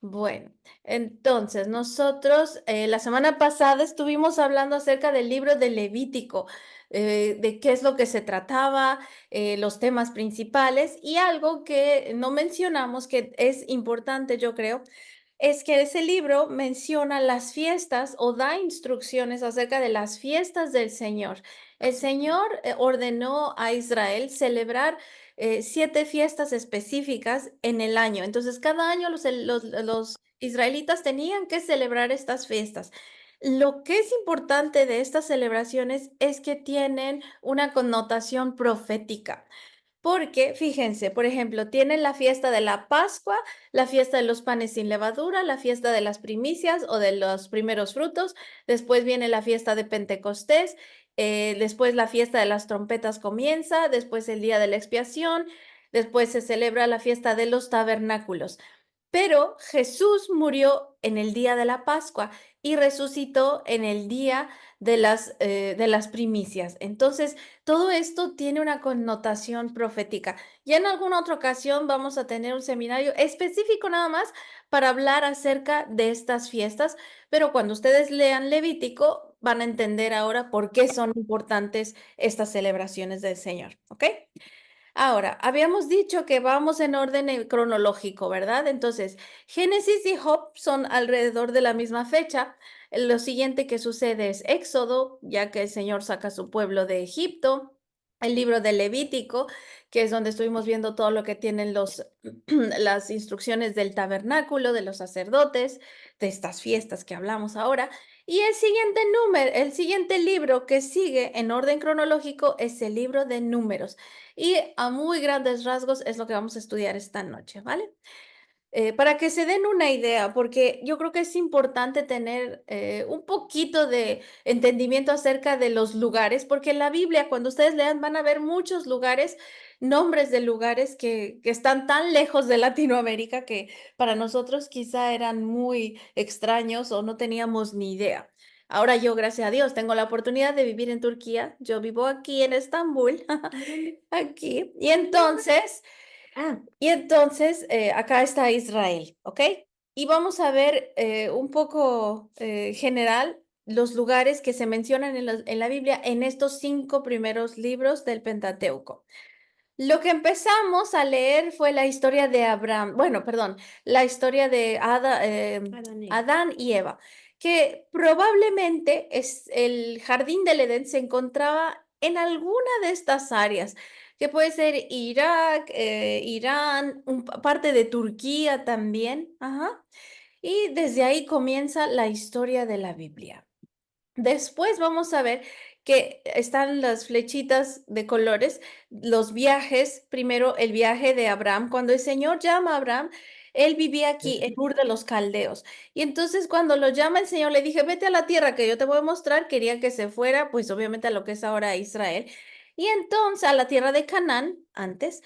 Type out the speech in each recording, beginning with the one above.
Bueno, entonces nosotros la semana pasada estuvimos hablando acerca del libro de Levítico, de qué es lo que se trataba, los temas principales y algo que no mencionamos que es importante, yo creo, es que ese libro menciona las fiestas o da instrucciones acerca de las fiestas del Señor. El Señor ordenó a Israel celebrar 7 fiestas específicas en el año. Entonces, cada año los israelitas tenían que celebrar estas fiestas. Lo que es importante de estas celebraciones es que tienen una connotación profética. Porque, fíjense, por ejemplo, tienen la fiesta de la Pascua, la fiesta de los panes sin levadura, la fiesta de las primicias o de los primeros frutos, después viene la fiesta de Pentecostés, después la fiesta de las trompetas comienza, después el día de la expiación, después se celebra la fiesta de los tabernáculos. Pero Jesús murió en el día de la Pascua y resucitó en el día de las primicias. Entonces, todo esto tiene una connotación profética. Ya en alguna otra ocasión vamos a tener un seminario específico nada más para hablar acerca de estas fiestas, pero cuando ustedes lean Levítico van a entender ahora por qué son importantes estas celebraciones del Señor, ¿ok? Ahora, habíamos dicho que vamos en orden cronológico, ¿verdad? Entonces, Génesis y Job son alrededor de la misma fecha. Lo siguiente que sucede es Éxodo, ya que el Señor saca a su pueblo de Egipto. El libro de Levítico, que es donde estuvimos viendo todo lo que tienen las instrucciones del tabernáculo, de los sacerdotes, de estas fiestas que hablamos ahora. Y el siguiente libro que sigue en orden cronológico es el libro de Números. Y a muy grandes rasgos es lo que vamos a estudiar esta noche, ¿vale? Para que se den una idea, porque yo creo que es importante tener un poquito de entendimiento acerca de los lugares, porque en la Biblia, cuando ustedes lean, van a ver muchos lugares, nombres de lugares que están tan lejos de Latinoamérica que para nosotros quizá eran muy extraños o no teníamos ni idea. Ahora yo, gracias a Dios, tengo la oportunidad de vivir en Turquía. Yo vivo aquí en Estambul, aquí. Y entonces, acá está Israel, ¿ok? Y vamos a ver un poco general los lugares que se mencionan en la Biblia en estos 5 primeros libros del Pentateuco. Lo que empezamos a leer fue la historia de Abraham, bueno, perdón, la historia de Adán y Eva, que probablemente es el jardín del Edén se encontraba en alguna de estas áreas, que puede ser Irak, Irán, parte de Turquía también, ajá. Y desde ahí comienza la historia de la Biblia. Después vamos a ver que están las flechitas de colores, los viajes, primero el viaje de Abraham. Cuando el Señor llama a Abraham, él vivía aquí en Ur de los Caldeos. Y entonces cuando lo llama el Señor, le dije, vete a la tierra que yo te voy a mostrar. Quería que se fuera, pues obviamente a lo que es ahora Israel. Y entonces a la tierra de Canaán, antes.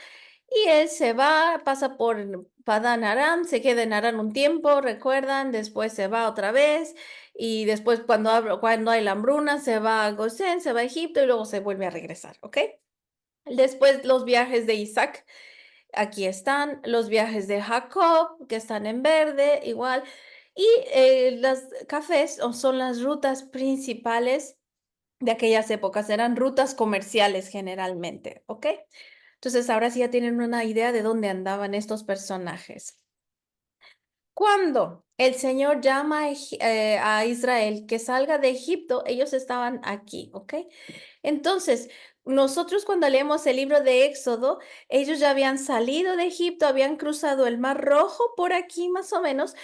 Y él se va, pasa por Padán Aram, se queda en Aram un tiempo, recuerdan, después se va otra vez y después cuando hay la hambruna se va a Gosén, se va a Egipto y luego se vuelve a regresar, ¿ok? Después los viajes de Isaac, aquí están, los viajes de Jacob, que están en verde, igual, y las cafés son las rutas principales de aquellas épocas, eran rutas comerciales generalmente, ¿ok? Entonces ahora sí ya tienen una idea de dónde andaban estos personajes. Cuando el Señor llama a Israel que salga de Egipto, ellos estaban aquí, ¿ok? Entonces, nosotros cuando leemos el libro de Éxodo, ellos ya habían salido de Egipto, habían cruzado el Mar Rojo por aquí más o menos.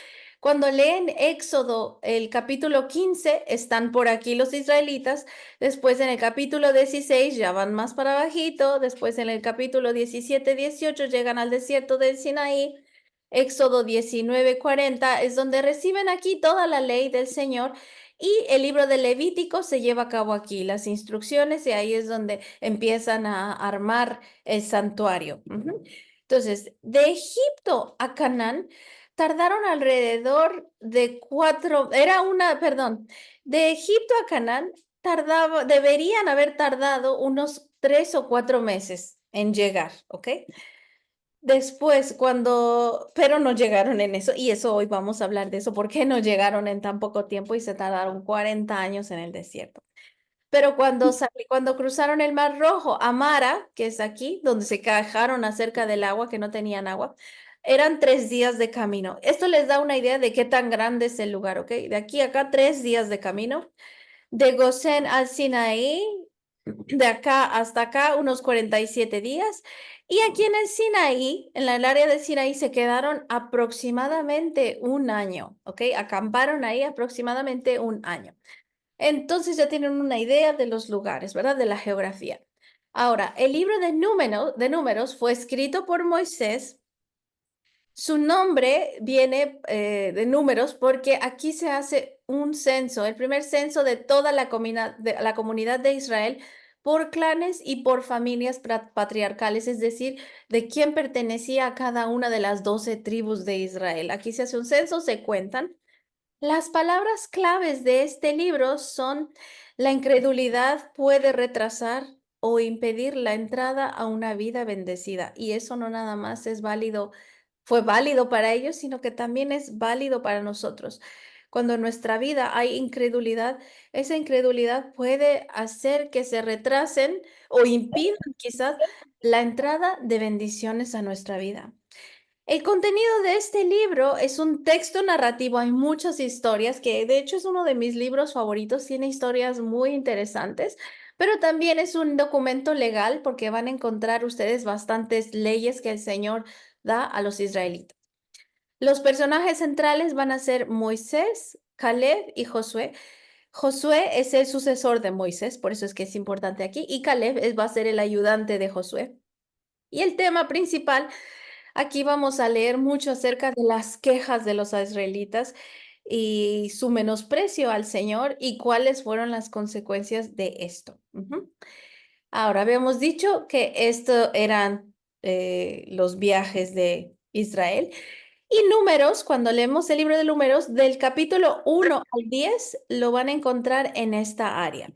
Cuando leen Éxodo, el capítulo 15, están por aquí los israelitas. Después en el capítulo 16 ya van más para bajito. Después en el capítulo 17, 18 llegan al desierto del Sinaí. Éxodo 19, 40 es donde reciben aquí toda la ley del Señor y el libro de Levítico se lleva a cabo aquí, las instrucciones, y ahí es donde empiezan a armar el santuario. Ujú. Entonces, de Egipto a Canaán tardaron alrededor de perdón, de Egipto a Canaán deberían haber tardado unos 3 o 4 meses en llegar, ¿ok? Después, pero no llegaron en eso, y eso hoy vamos a hablar de eso, ¿por qué no llegaron en tan poco tiempo y se tardaron 40 años en el desierto? Pero cuando cruzaron el Mar Rojo, a Mara, que es aquí, donde se quejaron acerca del agua, que no tenían agua, eran 3 días de camino. Esto les da una idea de qué tan grande es el lugar, ¿ok? De aquí a acá, 3 días de camino. De Gosén al Sinaí, de acá hasta acá, unos 47 días. Y aquí en el Sinaí, en el área del Sinaí, se quedaron aproximadamente un año, ¿ok? Acamparon ahí aproximadamente un año. Entonces ya tienen una idea de los lugares, ¿verdad? De la geografía. Ahora, el libro de números fue escrito por Moisés. Su nombre viene de números porque aquí se hace un censo, el primer censo de toda la comunidad de Israel por clanes y por familias patriarcales, es decir, de quién pertenecía a cada una de las 12 tribus de Israel. Aquí se hace un censo, se cuentan. Las palabras claves de este libro son: la incredulidad puede retrasar o impedir la entrada a una vida bendecida. Y eso no nada más fue válido para ellos, sino que también es válido para nosotros. Cuando en nuestra vida hay incredulidad, esa incredulidad puede hacer que se retrasen o impidan quizás la entrada de bendiciones a nuestra vida. El contenido de este libro es un texto narrativo, hay muchas historias, que de hecho es uno de mis libros favoritos, tiene historias muy interesantes, pero también es un documento legal porque van a encontrar ustedes bastantes leyes que el Señor da a los israelitas. Los personajes centrales van a ser Moisés, Caleb y Josué. Josué es el sucesor de Moisés, por eso es que es importante aquí, y Caleb va a ser el ayudante de Josué. Y el tema principal, aquí vamos a leer mucho acerca de las quejas de los israelitas y su menosprecio al Señor y cuáles fueron las consecuencias de esto. Ahora, habíamos dicho que esto eran los viajes de Israel. Y números, cuando leemos el libro de números, del capítulo 1 al 10, lo van a encontrar en esta área.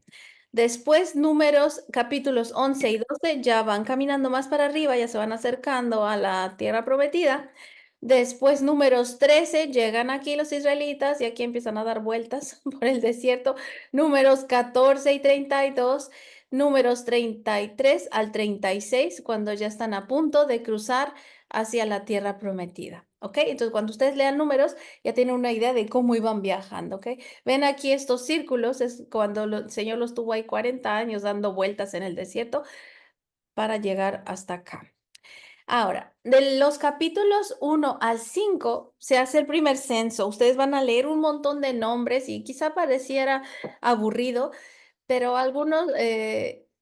Después, números, capítulos 11 y 12 ya van caminando más para arriba, ya se van acercando a la tierra prometida. Después, números 13, llegan aquí los israelitas y aquí empiezan a dar vueltas por el desierto. Números 14 y 32, números 33 al 36, cuando ya están a punto de cruzar hacia la tierra prometida. ¿Ok? Entonces, cuando ustedes lean números, ya tienen una idea de cómo iban viajando. ¿Ok? Ven aquí estos círculos, es cuando el Señor los tuvo ahí 40 años dando vueltas en el desierto para llegar hasta acá. Ahora, de los capítulos 1 al 5 se hace el primer censo. Ustedes van a leer un montón de nombres y quizá pareciera aburrido, pero algunos,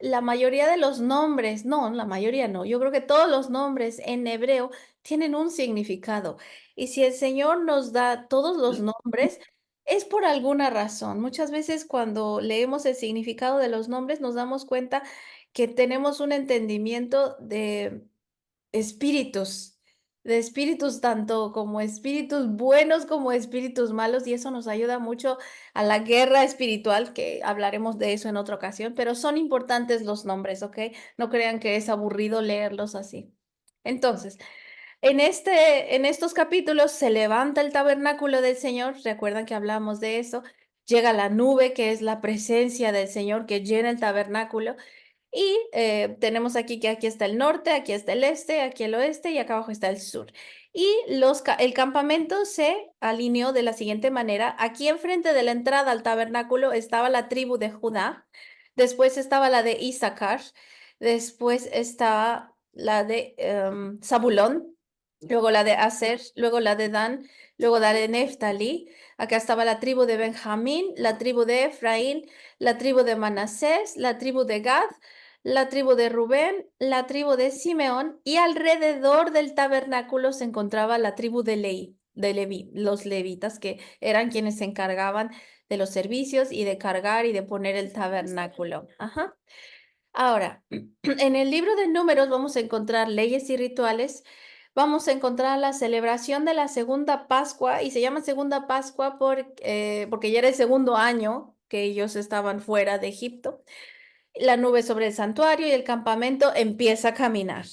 la mayoría de los nombres, no, la mayoría no, yo creo que todos los nombres en hebreo tienen un significado. Y si el Señor nos da todos los nombres, es por alguna razón. Muchas veces cuando leemos el significado de los nombres nos damos cuenta que tenemos un entendimiento espíritus, de espíritus tanto como espíritus buenos como espíritus malos, y eso nos ayuda mucho a la guerra espiritual, que hablaremos de eso en otra ocasión, pero son importantes los nombres, ¿ok? No crean que es aburrido leerlos así. Entonces, en estos capítulos se levanta el tabernáculo del Señor, recuerdan que hablamos de eso, llega la nube, que es la presencia del Señor que llena el tabernáculo, y tenemos aquí que aquí está el norte, aquí está el este, aquí el oeste y acá abajo está el sur. Y el campamento se alineó de la siguiente manera. Aquí enfrente de la entrada al tabernáculo estaba la tribu de Judá, después estaba la de Isaacar, después estaba la de Zabulón, luego la de Aser, luego la de Dan, luego la de Neftalí. Acá estaba la tribu de Benjamín, la tribu de Efraín, la tribu de Manasés, la tribu de Gad, la tribu de Rubén, la tribu de Simeón, y alrededor del tabernáculo se encontraba la tribu de Leví, los levitas, que eran quienes se encargaban de los servicios y de cargar y de poner el tabernáculo. Ajá. Ahora, en el libro de Números vamos a encontrar leyes y rituales. Vamos a encontrar la celebración de la segunda Pascua, y se llama segunda Pascua porque ya era el segundo año que ellos estaban fuera de Egipto. La nube sobre el santuario y el campamento empieza a caminar.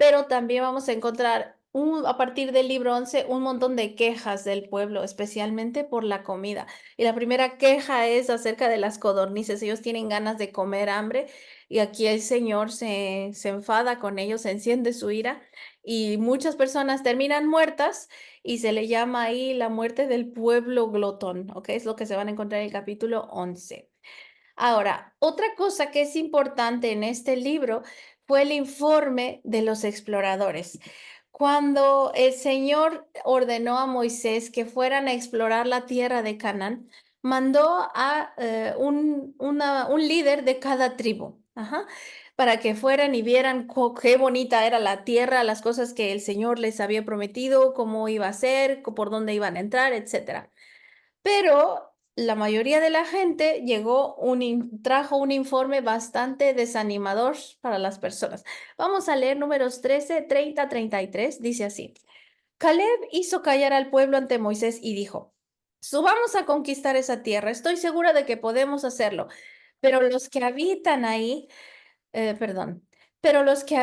pero también vamos a encontrar a partir del libro 11 un montón de quejas del pueblo, especialmente por la comida. Y la primera queja es acerca de las codornices. Ellos tienen ganas de comer hambre y aquí el Señor se enfada con ellos, se enciende su ira y muchas personas terminan muertas y se le llama ahí la muerte del pueblo glotón, ¿ok? Es lo que se van a encontrar en el capítulo 11. Ahora, otra cosa que es importante en este libro fue el informe de los exploradores. Cuando el Señor ordenó a Moisés que fueran a explorar la tierra de Canaán, mandó a un líder de cada tribu, ajá, para que fueran y vieran qué bonita era la tierra, las cosas que el Señor les había prometido, cómo iba a ser, por dónde iban a entrar, etcétera. Pero la mayoría de la gente trajo un informe bastante desanimador para las personas. Vamos a leer números 13, 30, 33. Dice así. Caleb hizo callar al pueblo ante Moisés y dijo, subamos a conquistar esa tierra. Estoy segura de que podemos hacerlo. Pero los que habitan ahí perdón. Pero los que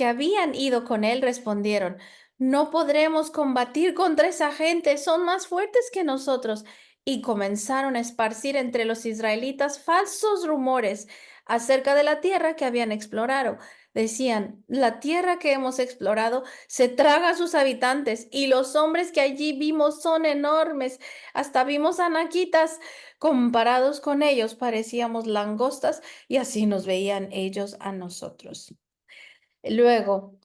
habían ido con él respondieron, no podremos combatir contra esa gente, son más fuertes que nosotros. Y comenzaron a esparcir entre los israelitas falsos rumores acerca de la tierra que habían explorado. Decían, la tierra que hemos explorado se traga a sus habitantes y los hombres que allí vimos son enormes. Hasta vimos anaquitas. Comparados con ellos parecíamos langostas y así nos veían ellos a nosotros. Luego,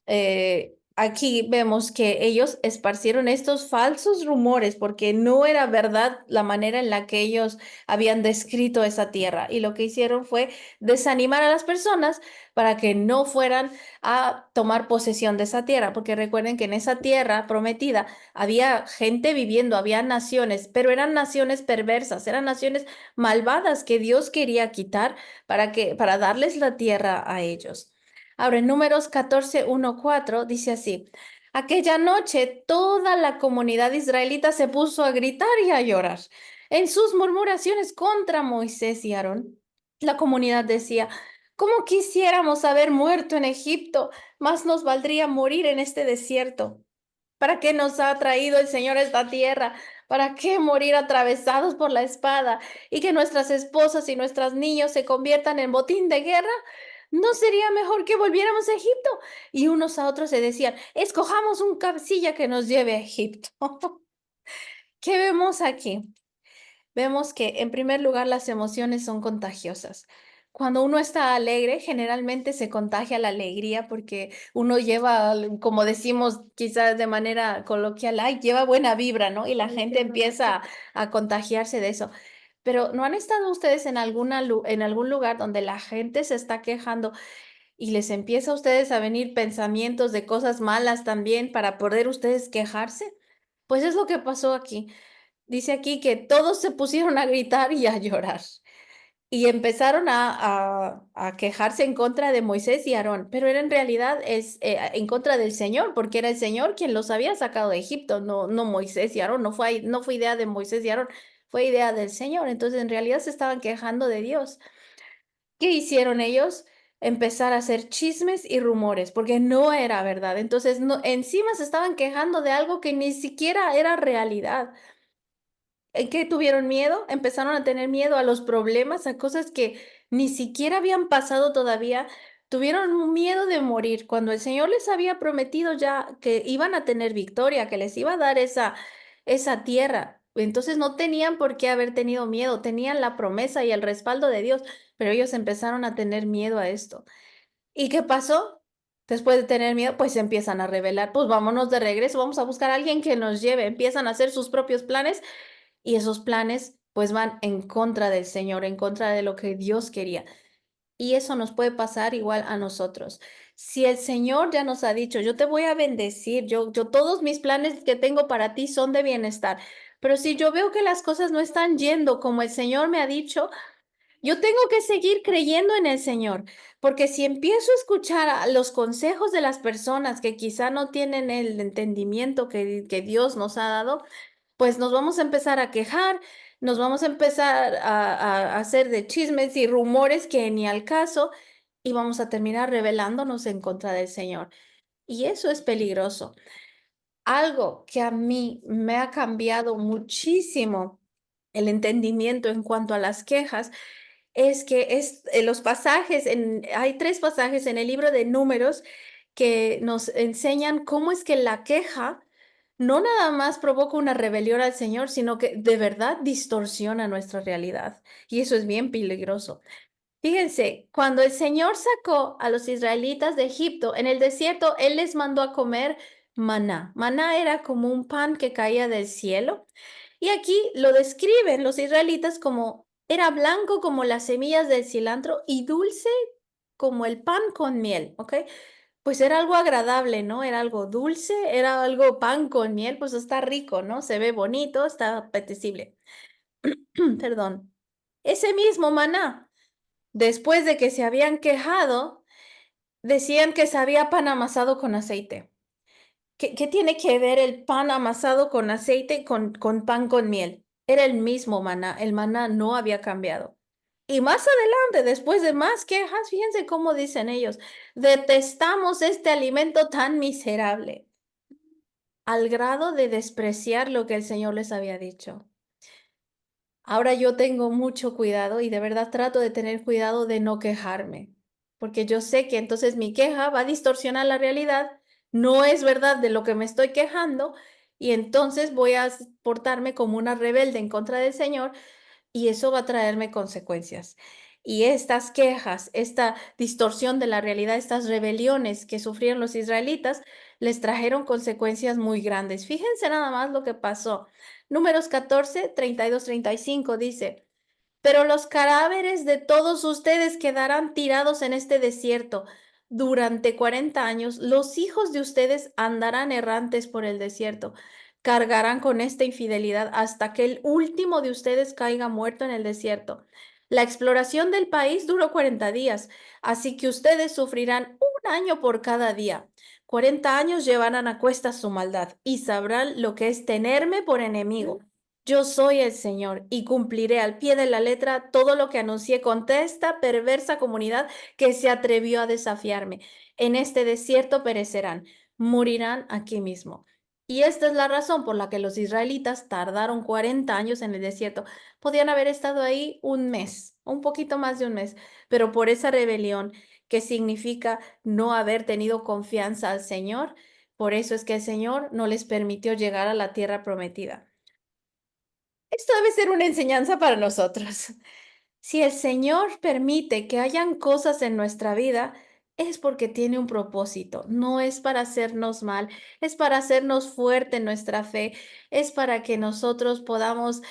aquí vemos que ellos esparcieron estos falsos rumores porque no era verdad la manera en la que ellos habían descrito esa tierra. Y lo que hicieron fue desanimar a las personas para que no fueran a tomar posesión de esa tierra, porque recuerden que en esa tierra prometida había gente viviendo, había naciones, pero eran naciones perversas, eran naciones malvadas que Dios quería quitar para darles la tierra a ellos. Ahora, en Números 14, 1, 4 dice así, aquella noche toda la comunidad israelita se puso a gritar y a llorar en sus murmuraciones contra Moisés y Aarón. La comunidad decía, ¿cómo quisiéramos haber muerto en Egipto? Más nos valdría morir en este desierto. ¿Para qué nos ha traído el Señor a esta tierra? ¿Para qué morir atravesados por la espada y que nuestras esposas y nuestros niños se conviertan en botín de guerra? ¿No sería mejor que volviéramos a Egipto? Y unos a otros se decían, escojamos un cabecilla que nos lleve a Egipto. ¿Qué vemos aquí? Vemos que en primer lugar las emociones son contagiosas. Cuando uno está alegre, generalmente se contagia la alegría porque uno lleva, como decimos quizás de manera coloquial, ay, lleva buena vibra, ¿no? Y la gente empieza a contagiarse de eso. Pero ¿no han estado ustedes en algún lugar donde la gente se está quejando y les empieza a ustedes a venir pensamientos de cosas malas también para poder ustedes quejarse? Pues es lo que pasó aquí. Dice aquí que todos se pusieron a gritar y a llorar y empezaron a quejarse en contra de Moisés y Aarón, pero era en realidad en contra del Señor, porque era el Señor quien los había sacado de Egipto, no Moisés y Aarón, no fue idea de Moisés y Aarón, fue idea del Señor. Entonces en realidad se estaban quejando de Dios. ¿Qué hicieron ellos? Empezar a hacer chismes y rumores, porque no era verdad. Entonces encima se estaban quejando de algo que ni siquiera era realidad. ¿En qué tuvieron miedo? Empezaron a tener miedo a los problemas, a cosas que ni siquiera habían pasado todavía. Tuvieron miedo de morir cuando el Señor les había prometido ya que iban a tener victoria, que les iba a dar esa tierra. Entonces no tenían por qué haber tenido miedo, tenían la promesa y el respaldo de Dios, pero ellos empezaron a tener miedo a esto. ¿Y qué pasó? Después de tener miedo, pues se empiezan a rebelar, pues vámonos de regreso, vamos a buscar a alguien que nos lleve, empiezan a hacer sus propios planes y esos planes pues van en contra del Señor, en contra de lo que Dios quería. Y eso nos puede pasar igual a nosotros. Si el Señor ya nos ha dicho, yo te voy a bendecir, yo todos mis planes que tengo para ti son de bienestar, pero si yo veo que las cosas no están yendo como el Señor me ha dicho, yo tengo que seguir creyendo en el Señor, porque si empiezo a escuchar los consejos de las personas que quizá no tienen el entendimiento que Dios nos ha dado, pues nos vamos a empezar a quejar, nos vamos a empezar a hacer de chismes y rumores que ni al caso y vamos a terminar rebelándonos en contra del Señor. y eso es peligroso. Algo que a mí me ha cambiado muchísimo el entendimiento en cuanto a las quejas es que los pasajes, hay 3 pasajes en el libro de Números que nos enseñan cómo es que la queja no nada más provoca una rebelión al Señor, sino que de verdad distorsiona nuestra realidad, y eso es bien peligroso. Fíjense, cuando el Señor sacó a los israelitas de Egipto en el desierto, Él les mandó a comer maná. Maná era como un pan que caía del cielo. Y aquí lo describen los israelitas como era blanco como las semillas del cilantro y dulce como el pan con miel, ¿ok? Pues era algo agradable, ¿no? Era algo dulce, era algo pan con miel, pues está rico, ¿no? Se ve bonito, está apetecible. Perdón. Ese mismo maná, después de que se habían quejado, decían que sabía pan amasado con aceite. ¿Qué tiene que ver el pan amasado con aceite con pan con miel? Era el mismo maná, el maná no había cambiado. Y más adelante, después de más quejas, fíjense cómo dicen ellos, detestamos este alimento tan miserable, al grado de despreciar lo que el Señor les había dicho. Ahora yo tengo mucho cuidado y de verdad trato de tener cuidado de no quejarme, porque yo sé que entonces mi queja va a distorsionar la realidad, no es verdad de lo que me estoy quejando y entonces voy a portarme como una rebelde en contra del Señor y eso va a traerme consecuencias. Y estas quejas, esta distorsión de la realidad, estas rebeliones que sufrieron los israelitas, les trajeron consecuencias muy grandes. Fíjense nada más lo que pasó. Números 14, 32, 35 dice, pero los cadáveres de todos ustedes quedarán tirados en este desierto. Durante 40 años, los hijos de ustedes andarán errantes por el desierto. Cargarán con esta infidelidad hasta que el último de ustedes caiga muerto en el desierto. La exploración del país duró 40 días, así que ustedes sufrirán un año por cada día. 40 años llevarán a cuestas su maldad y sabrán lo que es tenerme por enemigo. Yo soy el Señor y cumpliré al pie de la letra todo lo que anuncié contra esta perversa comunidad que se atrevió a desafiarme. En este desierto perecerán, morirán aquí mismo. Y esta es la razón por la que los israelitas tardaron 40 años en el desierto. Podían haber estado ahí un mes, un poquito más de un mes, pero por esa rebelión que significa no haber tenido confianza al Señor, por eso es que el Señor no les permitió llegar a la tierra prometida. Esto debe ser una enseñanza para nosotros. Si el Señor permite que hayan cosas en nuestra vida, es porque tiene un propósito. No es para hacernos mal, es para hacernos fuerte en nuestra fe, es para que nosotros podamos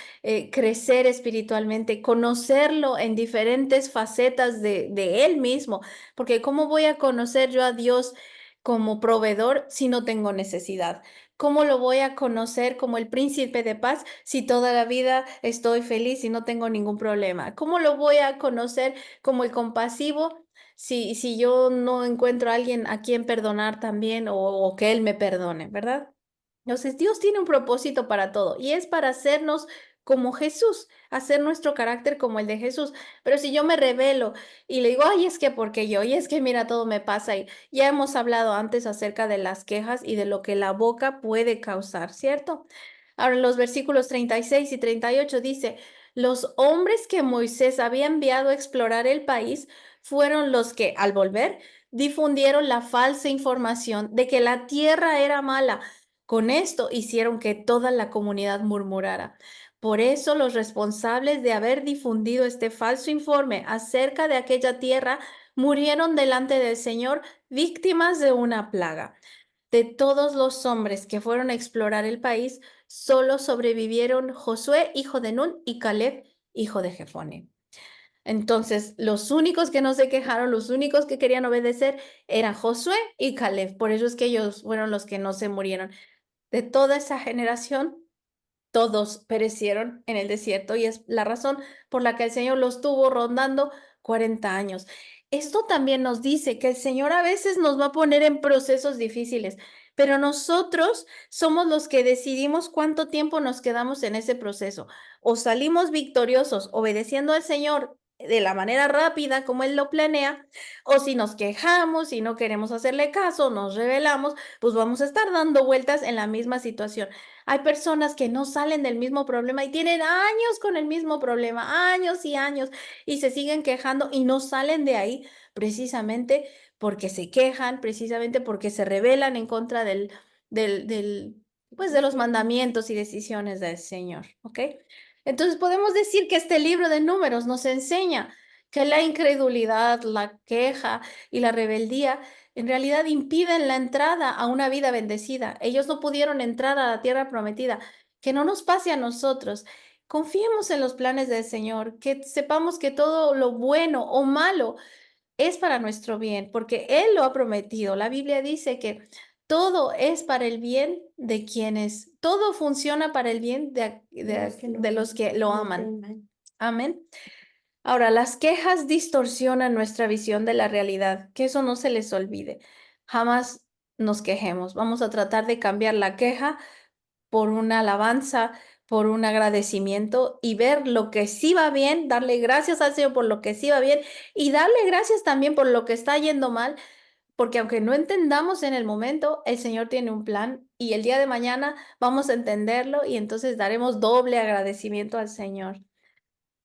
crecer espiritualmente, conocerlo en diferentes facetas de Él mismo. Porque ¿cómo voy a conocer yo a Dios como proveedor si no tengo necesidad? ¿Cómo lo voy a conocer como el príncipe de paz si toda la vida estoy feliz y no tengo ningún problema? ¿Cómo lo voy a conocer como el compasivo si yo no encuentro a alguien a quien perdonar también o que él me perdone, verdad? Entonces, Dios tiene un propósito para todo y es para hacernos como Jesús, hacer nuestro carácter como el de Jesús. Pero si yo me rebelo y le digo, ay, es que porque yo, y es que mira, todo me pasa, y ya hemos hablado antes acerca de las quejas y de lo que la boca puede causar, ¿cierto? Ahora, en los versículos 36 y 38 dice, los hombres que Moisés había enviado a explorar el país fueron los que, al volver, difundieron la falsa información de que la tierra era mala. Con esto hicieron que toda la comunidad murmurara. Por eso los responsables de haber difundido este falso informe acerca de aquella tierra murieron delante del Señor víctimas de una plaga. De todos los hombres que fueron a explorar el país, solo sobrevivieron Josué, hijo de Nun, y Caleb, hijo de Jefone. Entonces, los únicos que no se quejaron, los únicos que querían obedecer, eran Josué y Caleb. Por eso es que ellos fueron los que no se murieron. De toda esa generación, todos perecieron en el desierto y es la razón por la que el Señor los tuvo rondando 40 años. Esto también nos dice que el Señor a veces nos va a poner en procesos difíciles, pero nosotros somos los que decidimos cuánto tiempo nos quedamos en ese proceso. O salimos victoriosos obedeciendo al Señor de la manera rápida como Él lo planea, o si nos quejamos, si no queremos hacerle caso, nos rebelamos, pues vamos a estar dando vueltas en la misma situación. Hay personas que no salen del mismo problema y tienen años con el mismo problema, años y se siguen quejando y no salen de ahí precisamente porque se quejan, precisamente porque se rebelan en contra del pues, de los mandamientos y decisiones del Señor, ¿ok? Entonces podemos decir que este libro de Números nos enseña que la incredulidad, la queja y la rebeldía en realidad impiden la entrada a una vida bendecida. Ellos no pudieron entrar a la tierra prometida. Que no nos pase a nosotros. Confiemos en los planes del Señor, que sepamos que todo lo bueno o malo es para nuestro bien, porque Él lo ha prometido. La Biblia dice que todo es para el bien de quienes, todo funciona para el bien de los que lo aman. Amén. Ahora, las quejas distorsionan nuestra visión de la realidad, que eso no se les olvide. Jamás nos quejemos. Vamos a tratar de cambiar la queja por una alabanza, por un agradecimiento y ver lo que sí va bien, darle gracias al Señor por lo que sí va bien y darle gracias también por lo que está yendo mal, porque aunque no entendamos en el momento, el Señor tiene un plan y el día de mañana vamos a entenderlo y entonces daremos doble agradecimiento al Señor.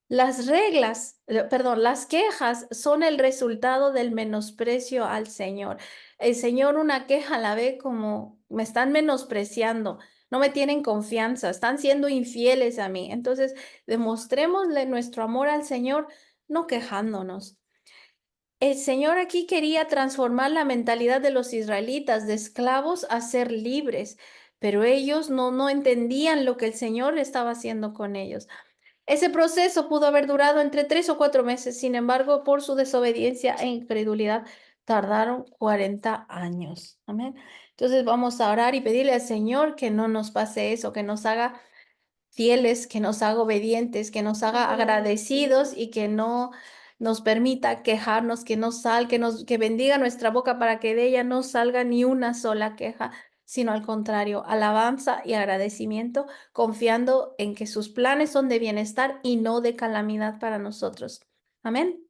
Las quejas son el resultado del menosprecio al Señor. El Señor una queja la ve como me están menospreciando, no me tienen confianza, están siendo infieles a mí. Entonces, demostrémosle nuestro amor al Señor no quejándonos. El Señor aquí quería transformar la mentalidad de los israelitas de esclavos a ser libres, pero ellos no entendían lo que el Señor estaba haciendo con ellos. Ese proceso pudo haber durado entre 3 o 4 meses, sin embargo, por su desobediencia e incredulidad, tardaron 40 años. Amén. Entonces vamos a orar y pedirle al Señor que no nos pase eso, que nos haga fieles, que nos haga obedientes, que nos haga agradecidos y que no nos permita quejarnos, que bendiga nuestra boca para que de ella no salga ni una sola queja, sino al contrario, alabanza y agradecimiento, confiando en que sus planes son de bienestar y no de calamidad para nosotros. Amén.